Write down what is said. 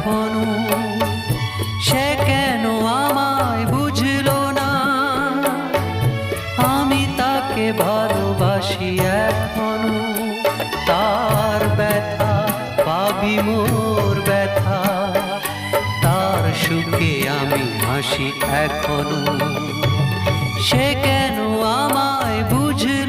এখনো, সে কেন আমায় বুঝলো না, আমি তাকে ভালোবাসি এখনো। তার ব্যথা পাবি মোর ব্যথা, তার সুখে আমি হাসি এখনো, সে কেন আমায় বুঝলো